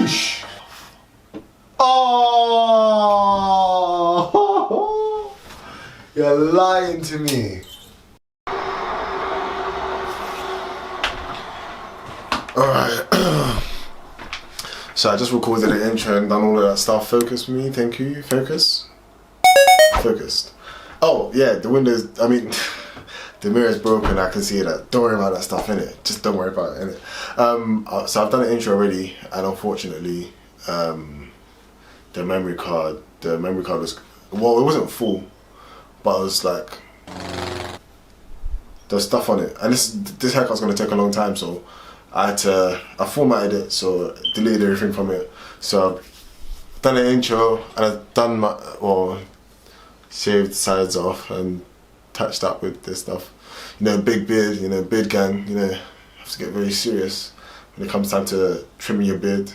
Boosh! Oh! You're lying to me. Alright. So I just recorded the intro and done all of that stuff. Focus me, thank you. Focus. Focused. Oh, yeah, the windows, I mean, the mirror's broken, I can see that. Don't worry about that stuff, innit? Just don't worry about it, innit? So I've done an intro already, and unfortunately, the memory card was, well, it wasn't full, but it was like, there's stuff on it. And this haircut's gonna take a long time, so I formatted it, so deleted everything from it. So I've done an intro, and I've done shaved sides off and touched up with this stuff. You know, big beard, you know, beard gang, you know, have to get very serious when it comes time to trimming your beard.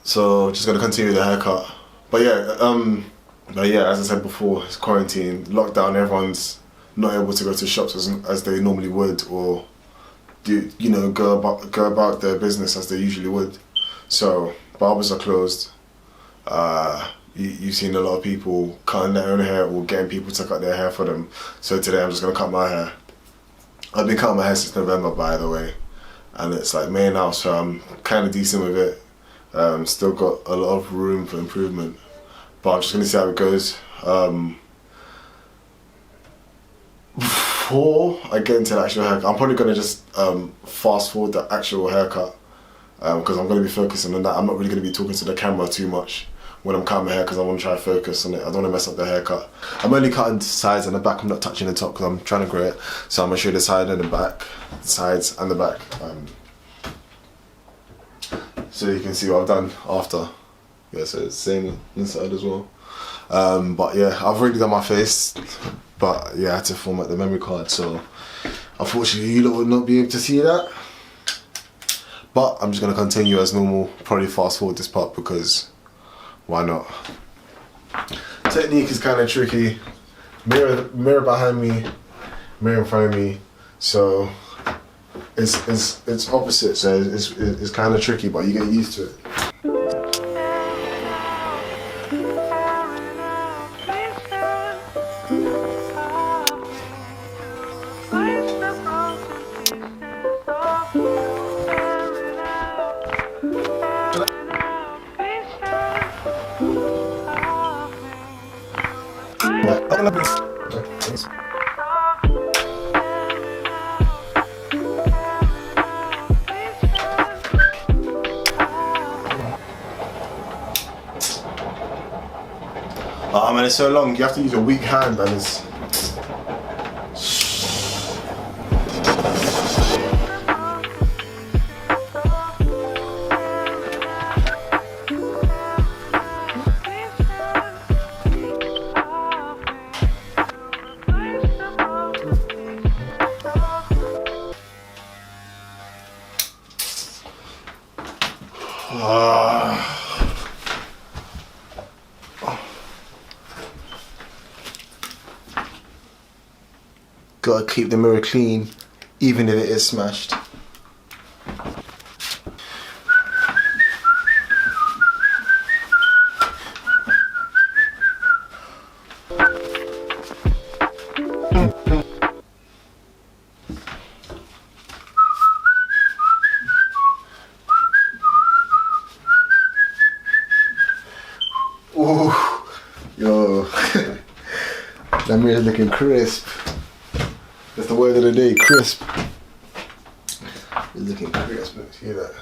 So just gonna continue the haircut. But yeah, as I said before, it's quarantine, lockdown, everyone's not able to go to shops as they normally would, or do, you know, go about their business as they usually would. So barbers are closed. You've seen a lot of people cutting their own hair or getting people to cut their hair for them. So today I'm just gonna cut my hair. I've been cutting my hair since November, by the way, and it's like May now, so I'm kind of decent with it. Still got a lot of room for improvement, but I'm just gonna see how it goes. Before I get into the actual haircut, I'm probably gonna just fast forward the actual haircut because I'm gonna be focusing on that. I'm not really gonna be talking to the camera too much when I'm cutting my hair because I want to try to focus on it. I don't want to mess up the haircut. I'm only cutting the sides and the back. I'm not touching the top because I'm trying to grow it. So I'm gonna show the side and the back, the sides and the back, so you can see what I've done after. Yeah, so it's the same inside as well. But yeah, I've already done my face, but yeah, I had to format the memory card. So unfortunately, you lot will not be able to see that. But I'm just gonna continue as normal. Probably fast forward this part because why not? Technique is kind of tricky. Mirror behind me, mirror in front of me. So it's opposite. So it's kind of tricky, but you get used to it. Oh man, it's so long. You have to use a weak hand, and it's. Gotta keep the mirror clean, even if it is smashed. Ooh, yo, that mirror's looking crisp. That's the word of the day, crisp. It's looking crisp, let's hear that.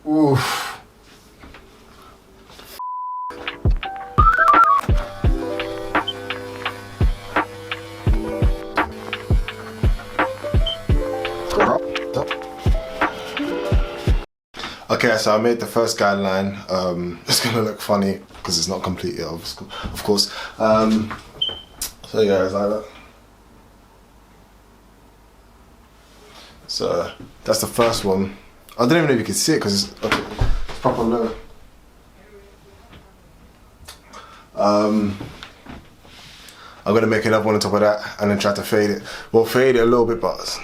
Oof. Okay, so I made the first guideline. It's gonna look funny because it's not complete yet, of course. So yeah, it's like that. So that's the first one. I don't even know if you can see it because it's proper low. I'm gonna make another one on top of that and then try to fade it. Well, fade it a little bit, but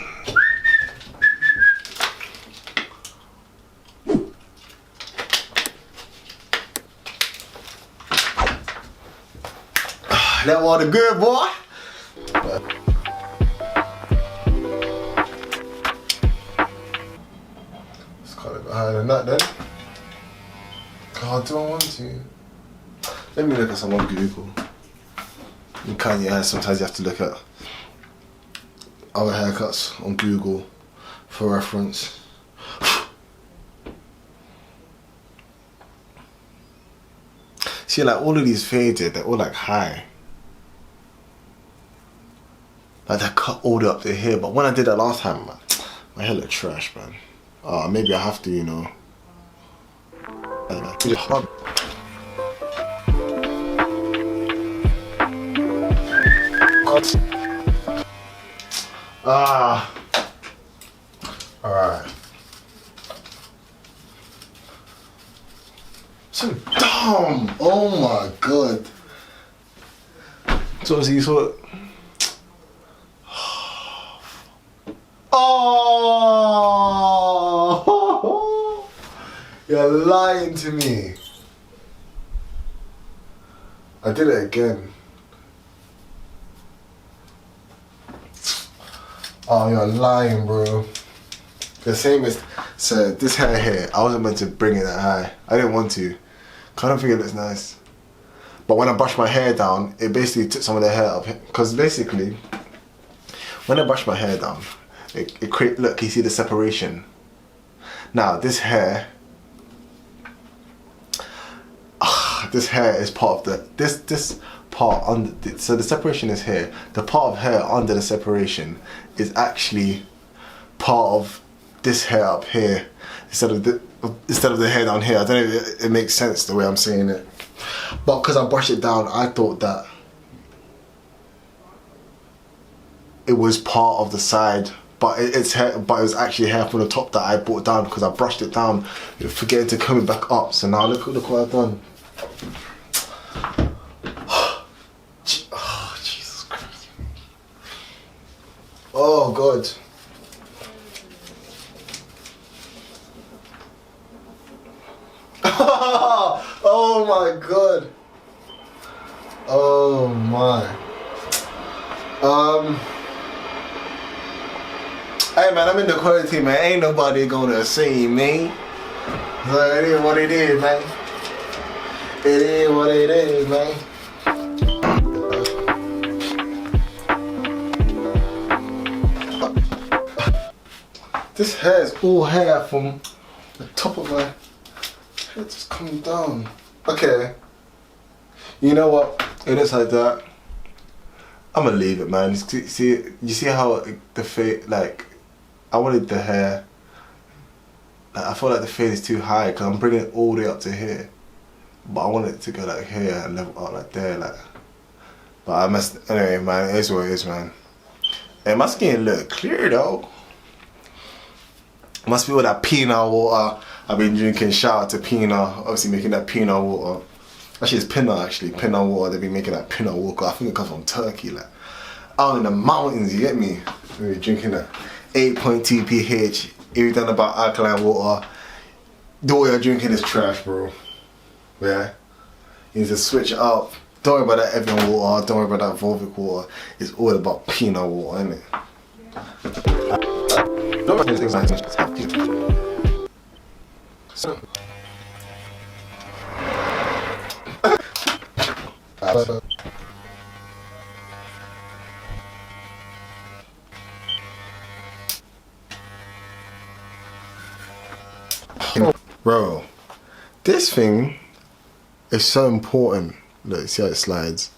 That was a good boy. It's kind of higher than that then. Oh, do I want to? Let me look at some on Google. In Kanye hair, sometimes you have to look at other haircuts on Google for reference. See, like all of these faded, they're all like high. Like they're cut all the way up to here, but when I did that last time, man, my hair looked trash, man. Maybe I have to, you know. Alright. So dumb! Oh my god. So you saw it. Oh! You're lying to me. I did it again. Oh, you're lying, bro. The same as, so this hair here, I wasn't meant to bring it that high. I didn't want to. I don't think it looks nice. But when I brushed my hair down, it basically took some of the hair up. Because basically, when I brush my hair down, it create, look, you see the separation. Now, this hair, this hair is part of the, this part under, so the separation is here. The part of hair under the separation is actually part of this hair up here instead of the hair down here. I don't know if it makes sense the way I'm saying it, but because I brushed it down, I thought that it was part of the side, but it's hair, but it was actually hair from the top that I brought down because I brushed it down, forgetting to comb it back up. So now look what I've done. Oh, Jesus Christ. Oh God. Oh my god. Oh my. Hey man, I'm in the quarantine, man. Ain't nobody gonna see me. So it is what it is, man. It is what it is, man. This hair is all hair from the top of my head just coming down. Okay. You know what? It is like that. I'm gonna leave it, man. You see how the fade, like, I wanted the hair, like, I feel like the fade is too high because I'm bringing it all the way up to here. But I want it to go like here and level out like there, like. But I must, anyway, man, it is what it is, man. Hey, my skin look clear though. Must be all that peanut water I've been drinking. Shout out to Pina, obviously making that peanut water. Actually, it's Pinot, actually. Pinot water, they've been making that Pinot water. I think it comes from Turkey, like. Out in the mountains, you get me? We're drinking that 8.2 pH, everything about alkaline water. The way you're drinking is trash, bro. Yeah? You need to switch it up. Don't worry about that Evian water, don't worry about that Volvic water. It's all about Pinot water, isn't it? So. Bro, this thing is so important. Look, see how it slides.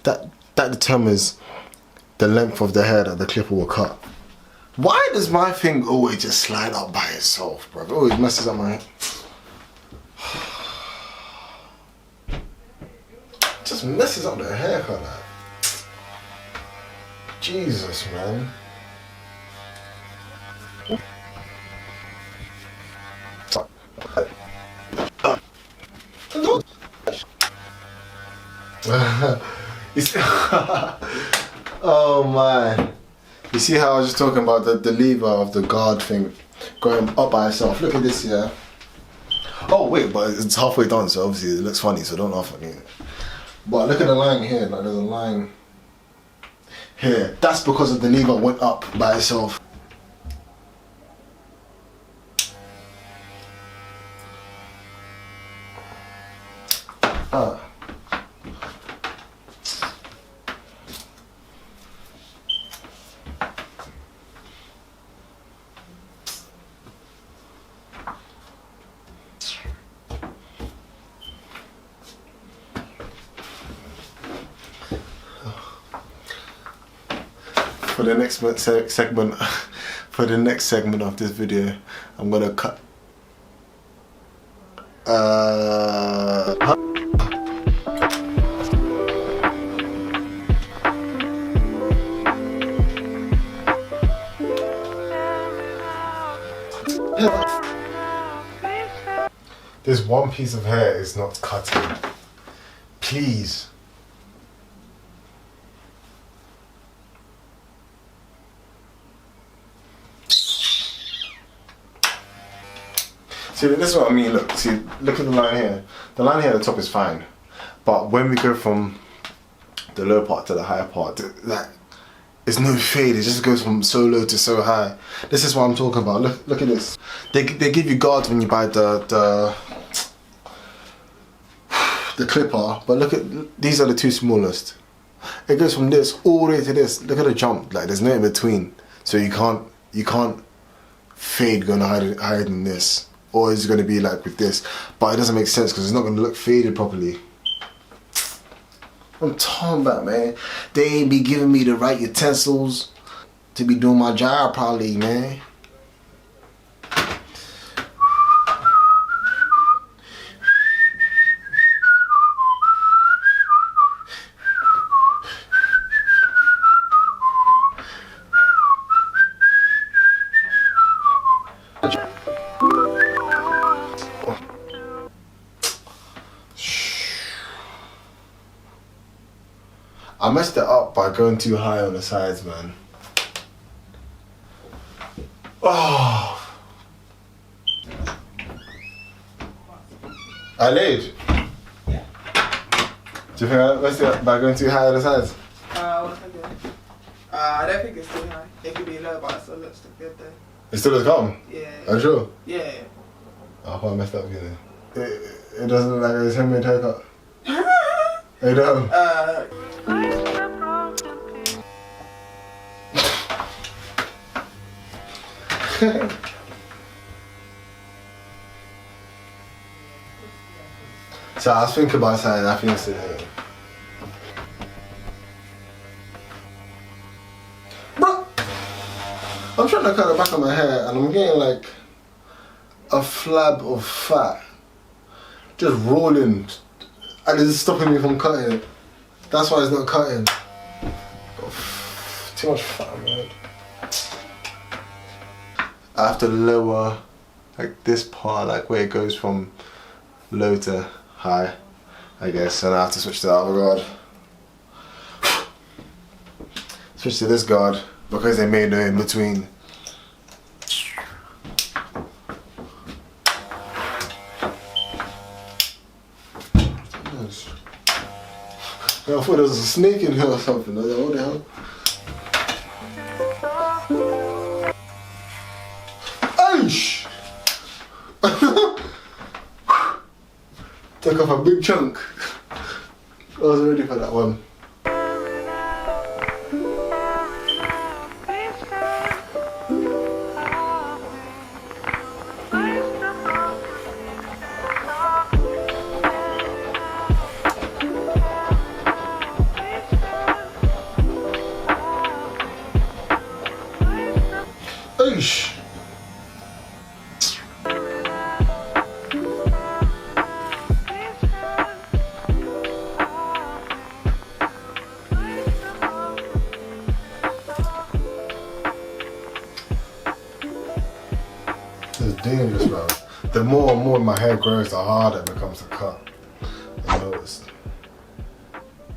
That determines the length of the hair that the clipper will cut. Why does my thing always just slide up by itself, bro? It always messes up my hair. Just messes up the haircut, like. Jesus, man. You see, oh man. You see how I was just talking about the lever of the guard thing going up by itself. Look at this here. Oh wait, but it's halfway done, so obviously it looks funny, so don't laugh at me. But look at the line here, like there's a line here. That's because of the lever went up by itself. For the next segment, for the next segment of this video, I'm gonna cut. This one piece of hair is not cutting. Please. See, this is what I mean. Look, see, look at the line here. The line here at the top is fine, but when we go from the low part to the higher part, like, it's no fade. It just goes from so low to so high. This is what I'm talking about. Look at this. They give you guards when you buy the clipper, but look at these are the two smallest. It goes from this all the way to this. Look at the jump. Like there's no in between, so you can't fade going higher than this. Or is it going to be like with this? But it doesn't make sense because it's not going to look faded properly. I'm talking about, man. They ain't be giving me the right utensils to be doing my job probably, man. I messed it up by going too high on the sides, man. Oh. I laid. Yeah. Do you think I messed it up by going too high on the sides? What's that good? I don't think it's too high. It could be low, but it still looks good though. It still looks calm? Yeah. Are you sure? Yeah. Oh, I thought I messed up again. It doesn't look like it's handmade haircut. It don't. So I was thinking about something, I think it's today. Bro, I'm trying to cut the back of my hair and I'm getting like a flab of fat just rolling and it's stopping me from cutting it. That's why it's not cutting. Too much fat, man. I have to lower like this part, like where it goes from low to high, I guess, and I have to switch to the other guard. Switch to this guard because they made no in between. I thought there was a snake in here or something. I was like, what the hell? Aish! Took off a big chunk. I was ready for that one. Aish! It's dangerous, bro. The more and more my hair grows, the harder it becomes to cut. I noticed.